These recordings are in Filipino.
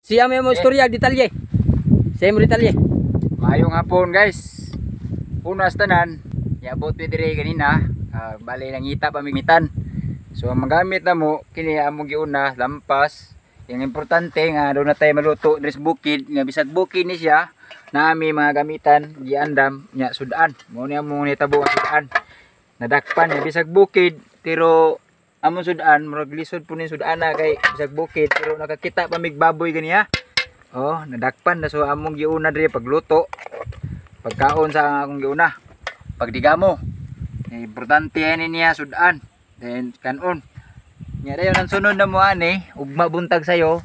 Siya may mo istorya detalye. Siya mo detalye. Mayong hapon guys. Unas tanan, yabot mi dire kanina, bali nangita pamimitan. So ang magamit na mo kini among giuna lampas. Yang importante nga do na tayo maluto dres bukid, nga bisag bukid ni siya, nami mga gamitan giandam nya sudan. Mo ni among nitabo ang sudan. Nadakpan ni bisag bukid pero among sudan murag lisod po ni sudana kay bisag bukid pero nakakita pa mig baboy ganiya. Oh, nadakpan na so among giuna diri pagluto. Pagkaon sa akong giuna. Pagdigamo. Importante ani niya sudan. Then kanon. Nya dayon ang sunod na mo ani, ugma buntag sayo.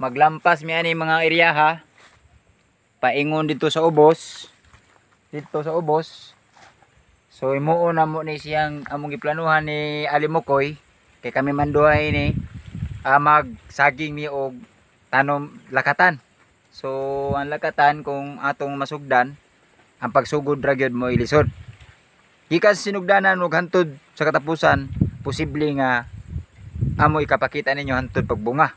Maglampas mi ani mga area paingon dito sa ubos. Dito sa ubos. So imuon na mo ni siyang among giplanuhan ni Alimokoy kay kami manduhay ni magsaging mi og tanom lakatan. So ang lakatan kung atong masugdan ang pagsugod ra gyud mo ilisod. Gikan sinugdanan ug hantod sa katapusan posible nga amo ikapakita ninyo hantod pagbunga.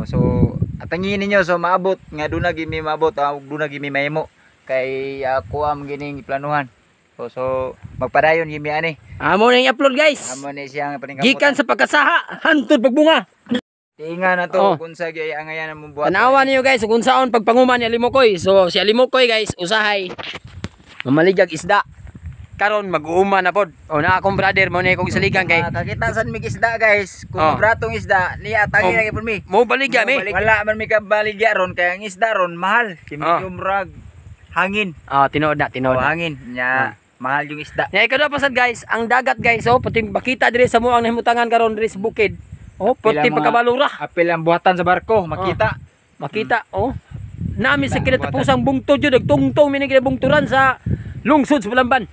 So atangin ninyo so maabot nga duna gimi maabot ug duna gimi mahimo kay ako am gining planuhan. So magpadayon gimi ani. Amo na i-upload guys. Amo ni siyang paningkamutan. Gikan sa pagkasaha hantod pagbunga. Tinga na to kung sa gyay angayan mo buhat. Tanawan niyo guys kung saon pagpanguman ni Alimokoy. So si Alimokoy guys usahay mamaligag isda. Karon mag-uuma na pod. O na akong brother mo ni kong saligan kay kakita san mig isda guys. Kung bratong isda niya tangi na gyud mi. Mo baligya mi. Wala man mi ka baligya ron kay ang isda ron mahal. Medium rag hangin. Tinuod na. Hangin nya mahal yung isda. Nya ikaw pasad guys, ang dagat guys, pati makita diri sa muang nahimutangan karon diri sa bukid. Pati pagkabalura. Apil ang buhatan sa barko, makita. Makita, Nami sa kinatapusang bungtod yun, nagtungtong mi bungturan sa lungsod sa Balamban.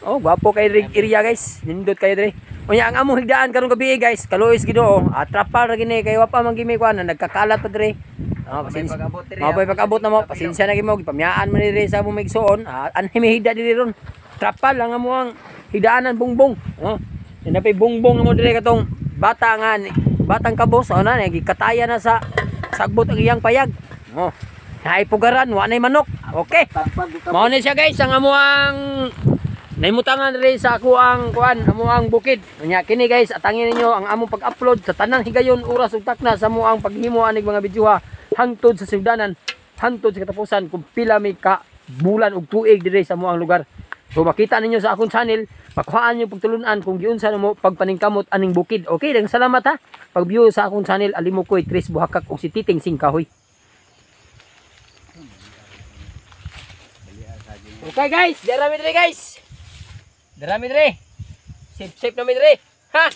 Gwapo kay area guys. Nindot kayo diri. Unya ang among higdaan karon gabi guys, kaluoy Ginoo. Atrapal ra gini kay wa pa man gimi kuan nagkakalat pa diri. Mabay pag-abot na mo, pasensya na gimo, gipamyaan man diri sa among migsuon. Anhimi higda diri ron. Trapal lang amo ang higdaanan bungbong. Napay bungbong mo diri katong bata nga batang kabos na gikataya na sa sagbot ang iyang payag. Naipugaran wa nay manok. Okay. Mao ni siya guys ang amuang naimutangan diri sa ako ang kuan amuang bukid. Unya kini guys atangin ninyo ang among pag-upload sa tanang higayon oras ug takna sa amuang paghimo anig mga video hangtod sa sugdanan, hangtod sa katapusan kung pila mi ka bulan ug tuig diri sa amuang lugar. So makita ninyo sa akong channel, makuhaan niyo pagtulunan kung giunsa mo pagpaningkamot aning bukid. Okay, daghang salamat ha. Pag-view sa akong channel Alimokoy Tris Buhakak ug si Titing Singkahoy. Okay guys, darami diri guys. Darami diri. Sip na mi diri. Ha?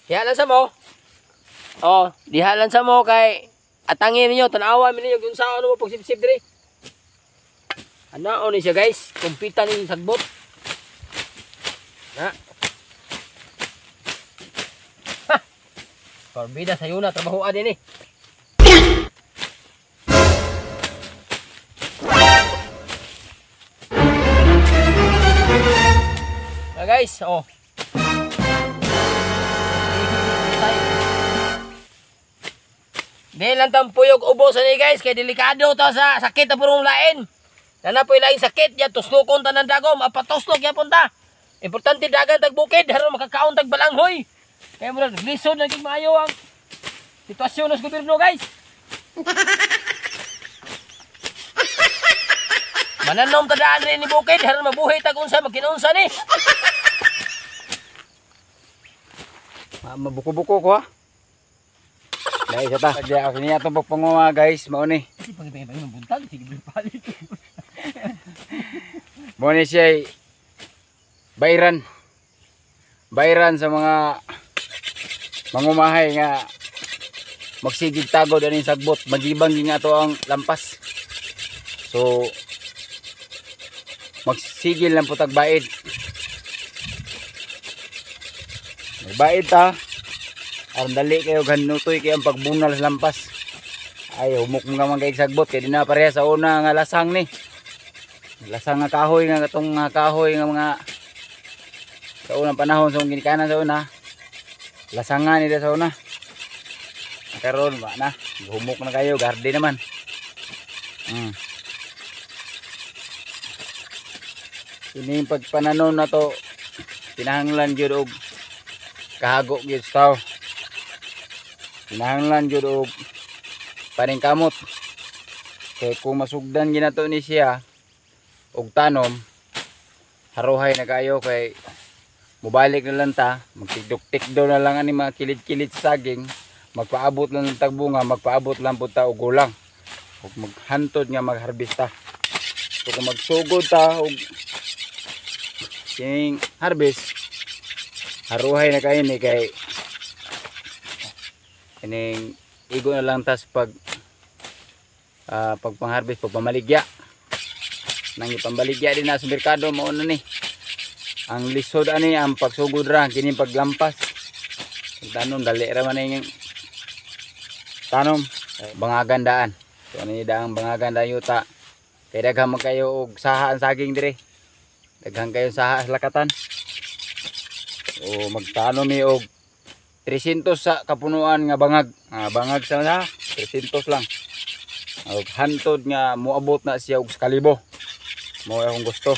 Dihalan sa mo. Dihalan sa mo kay atangin niyo tanawa mi niyo kung saan mo pag sip diri. Ano ni siya guys? Kumpitan ni sagbot. Na. Ha. Parbida sayo na trabaho din eh. Guys, Di lang tampuyog ubos ani guys kay delikado to sa sakit na purong lain. Na po lain sakit ya tuslukon tanan dagom apatuslok ya punta. Importante dagan tag bukid haron makakaon tag balanghoy. Kay mo lisod na gid maayo ang sitwasyon sa gobyerno guys. Mananom tadaan rin ni bukid haron mabuhay tag unsa magkinunsa ni. Mabuko-buko ko ha. Dahil sa ta. Kaya ako niya itong pagpangunga guys. Mauni. Kasi pag-ibig ng buntag, sige palit. Mauni siya bayran. Bayran sa mga mangumahay nga magsigig tagod aning sagbot. Magibang nga to ang lampas. So magsigil lang po tagbaid. Bait ha. Aron dali kayo ganutoy kay ang pagbunal sa lampas. Ay humok mga mga sagbot kay di na pareha sa una nga lasang ni. Lasang nga kahoy nga katong kahoy nga mga sa unang panahon sa ginikanan sa una. Lasangan nila sa una. karon wa na. Humok na kayo, garden naman. Ini pagpananon na to, kinahanglan gyud og kahago gyud sa tao. Kinahanglan gyud og paningkamot. Kay kung masugdan ginato ni siya og tanom, haruhay na kayo kay mubalik na lang ta, magtikdok-tikdo na lang ani mga kilid-kilid sa saging, magpaabot lang ng tagbunga, magpaabot lang po ta og gulang. Ug maghantod nga magharbista. So kung magsugod ta og kining harvest, haruhay na kayo ni kay kining igo na lang tas pagpang-harvest, pagpamaligya. Nang ipambaligya din na sa merkado, mao na ni. Ang lisod ani ang pagsugod ra, kini paglampas. Tanom dali ra man yung tanom, bangagandaan. So ano ni daang bangaganda yuta. Kay daghang man kayo og saha ang saging dire. Daghang kayo saha sa lakatan. O magtanom ni og 300 sa kapunuan nga bangag. Bangag sa 300 lang. Og hantod nga moabot na siya og 1,000. Mo akong gusto.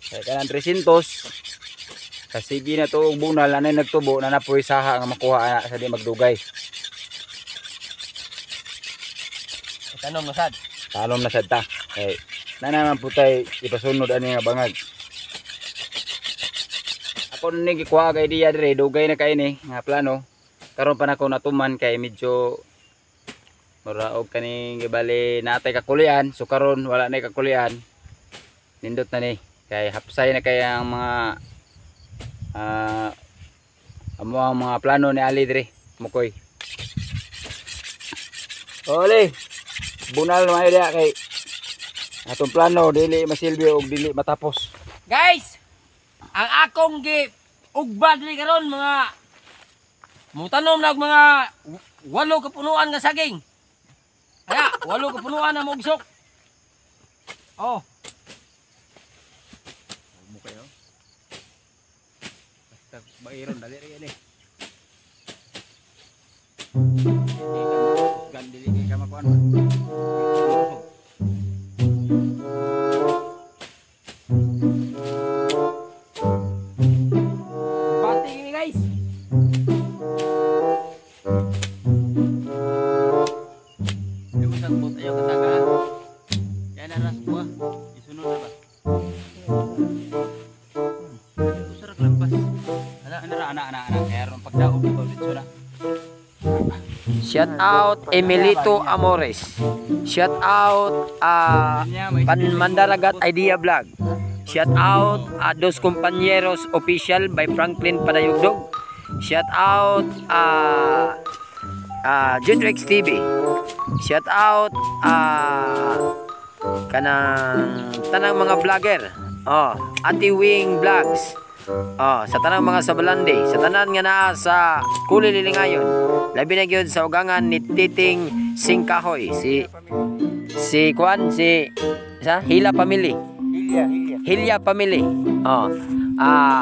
Kaya kanang 300 kasigi na to og bunal na nagtubo na napoy saha nga makuha ana sa di magdugay. Tanom na sad. Tanom na sad ta. Kay na naman putay ipasunod ani nga bangag. Ako ni gikuha kay diya dire dugay na kay ni nga plano. Karon pa nako natuman kay medyo mura og kaning gibali natay kakulian, so karon wala na kakulian. Nindot na ni kay hapsay na kay ang mga amo ang mga plano ni Ali dire mukoy. Oli, bunal na idea kay atong plano dili masilbi og dili matapos. Guys, ang akong ugba dili karon mga mutanom na og mga 8 kapunuan nga saging. Kaya, 8 kapunuan na mugsok. Oh. Mo kayo. Basta bairon dali ra yan eh. Gandili kay ka makuan. Bati ini guys. Sagbot ayo kataga. Yan na ras buah. Isunod na ba? Ito sarap lampas. Ana. Kaya ron pagdaog ko dito na. Shout out Emilito Amores. Shout out Mandaragat Idea Vlog. Shout out Dos Compañeros Official by Franklin Padayugdog. Shout out Judrex TV. Shout out kanang tanang mga vlogger. Ati Wing Vlogs. Sa tanang mga sabalande, sa tanan nga naa sa Kulililingayon. Labi na gyud sa ugangan ni Titing Singkahoy, si Hila Family. Hilya Family.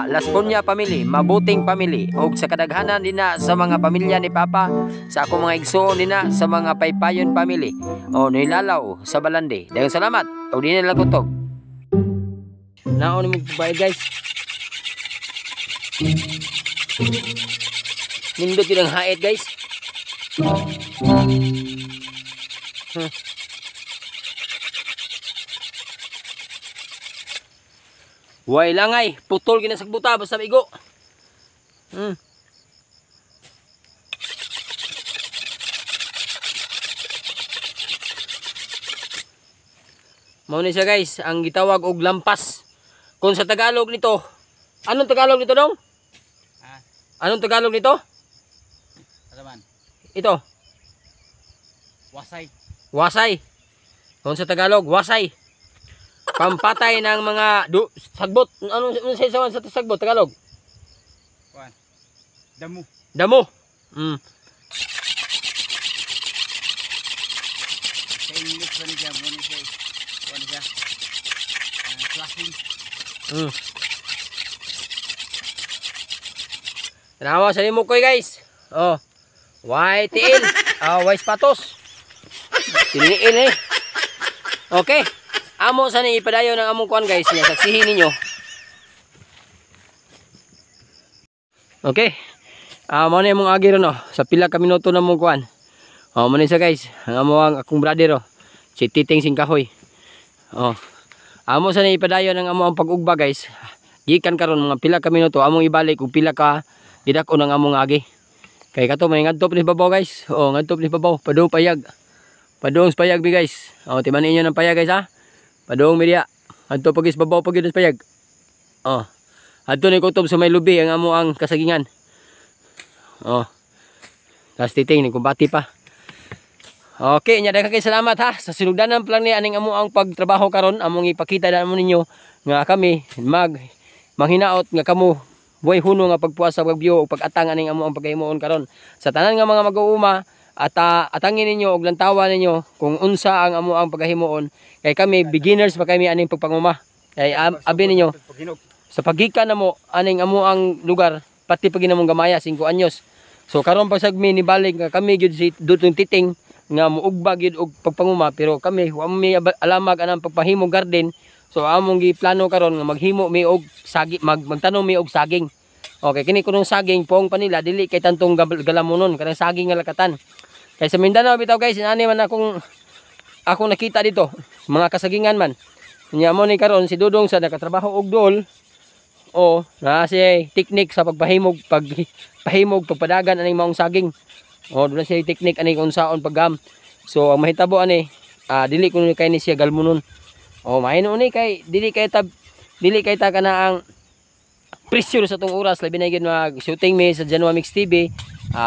Las Punya Family, mabuting family. Og sa kadaghanan din na sa mga pamilya ni Papa, sa akong mga igsoon din na sa mga Paypayon family. Nilalaw sa Balande. Daghang salamat. Og din lang kutog. Naon mo bayad guys. Nindot yun ang hait guys. Way langay, putol gina sa buta basta bigo. Mao ni siya guys, ang gitawag og lampas. Kung sa Tagalog nito, anong Tagalog nito dong? Anong Tagalog nito? Ano man? Ito. Wasay. Wasay. Kung sa Tagalog, wasay. Pampatay ng mga sagbot. Anong sayawan sa sagbot Tagalog? Damo. Damo. Sa English ba niya mo ni siya? Ano siya? Flashing. Tanawa sa limo koy guys. Way tiil. Way sapatos. Tiniil eh. Okay. Amo sa ni ipadayon ng among kuan guys. Nga saksihin ninyo. Okay. Mao na imong agi ron oh. Sa pila ka minuto na mong kuan. Mo ni sa guys. Ang amo ang akong brother oh. Si Titing Singkahoy. Amo sa ni ipadayon ng amo ang pag-ugba guys. Gikan karon mga pila ka minuto among ibalik ug pila ka gidak-on ang among agi. Kay kato may ngadtop ni babaw guys. Ngadtop ni babaw. Padung payag. Padung payag bi guys. Timan ninyo ng payag guys ha. Padung media. Adto pagis babaw pagid sa payag. Adto ni kutob sa may lubi ang amo ang kasagingan. Tas Titing ni kumbati pa. Okay, nya daghang kay salamat ha sa sinugdanan plan ni aning amo ang pagtrabaho karon among ipakita na mo ninyo nga kami manghinaot nga kamo buhay huno nga pagpuas sa pagbiyo ug pag-atang aning amo ang paghimuon karon sa tanan nga mga mag-uuma at atangin ninyo og lantawan ninyo kung unsa ang amo ang paghimuon kay kami beginners pa kami aning pagpanguma kay abi ninyo sa pagikan namo aning amo ang lugar pati pag ginamong gamaya 5 anyos so karon pasagmi ni balik nga kami gyud si Dutong Titing nga muugba gyud og pagpanguma pero kami wa mi alamag anang pagpahimong garden so among giplano karon nga maghimo mi og magtanom mi og saging. Okay, kini kunong saging pong panila dili kay tantong galamonon kanang saging nga lakatan. Kay sa Mindanao bitaw guys, ani man akong nakita dito, mga kasagingan man. Nya mo ni karon si Dudong sa nakatrabaho og dol. Na si teknik sa pagpahimog pagpadagan aning maong saging. Doon siya teknik aning unsaon paggam. So ang mahitabo ani dili kuno kay ni siya galmonon. Mahino ni kay dili kay ta kana ang pressure sa tong oras labi na gyud mag shooting me sa Janwa Mix TV.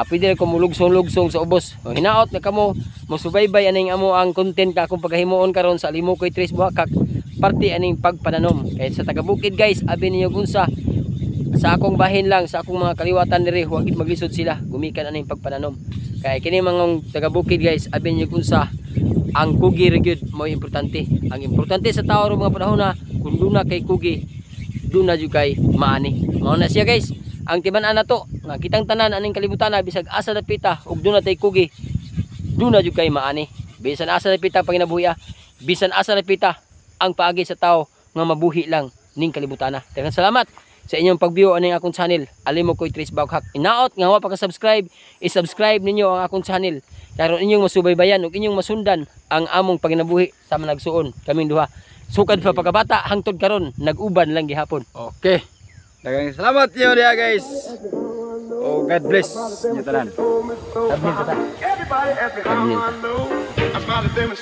Pwede ko mulugsong-lugsong sa ubos. Hinaot na kamo mosubaybay aning amo ang content ka akong paghimuon karon sa Limukoy Tres Buhakak parte aning pagpananom. Kay sa taga-bukid guys, abi ninyo unsa sa akong bahin lang sa akong mga kaliwatan diri huwag gid maglisod sila gumikan aning pagpananom. Kay kini mga taga-bukid guys, abi ninyo unsa ang kugi ra gyud mo importante. Ang importante sa tao ro mga panahon na kun duna kay kugi, duna jud kay maani. Mao na siya guys. Ang timan-an nato nga kitang tanan aning kalibutan na bisag asa dapita ug duna tay kugi, duna jud kay maani. Bisan asa dapita panginabuhi, bisan asa dapita ang paagi sa tao nga mabuhi lang ning kalibutan na. Daghang salamat sa inyong pag-view aning akong channel Limukoy Tres Buhakak. Inaot nga wa pa ka subscribe, i-subscribe ninyo ang akong channel. Karon inyong masubaybayan ug inyong masundan ang among paginabuhi sa managsuon kaming duha. Sukad pa pagkabata hangtod karon nag-uban lang gihapon. Okay. Daghang salamat niyo dia guys. God bless niyo tanan. Everybody asking how I know.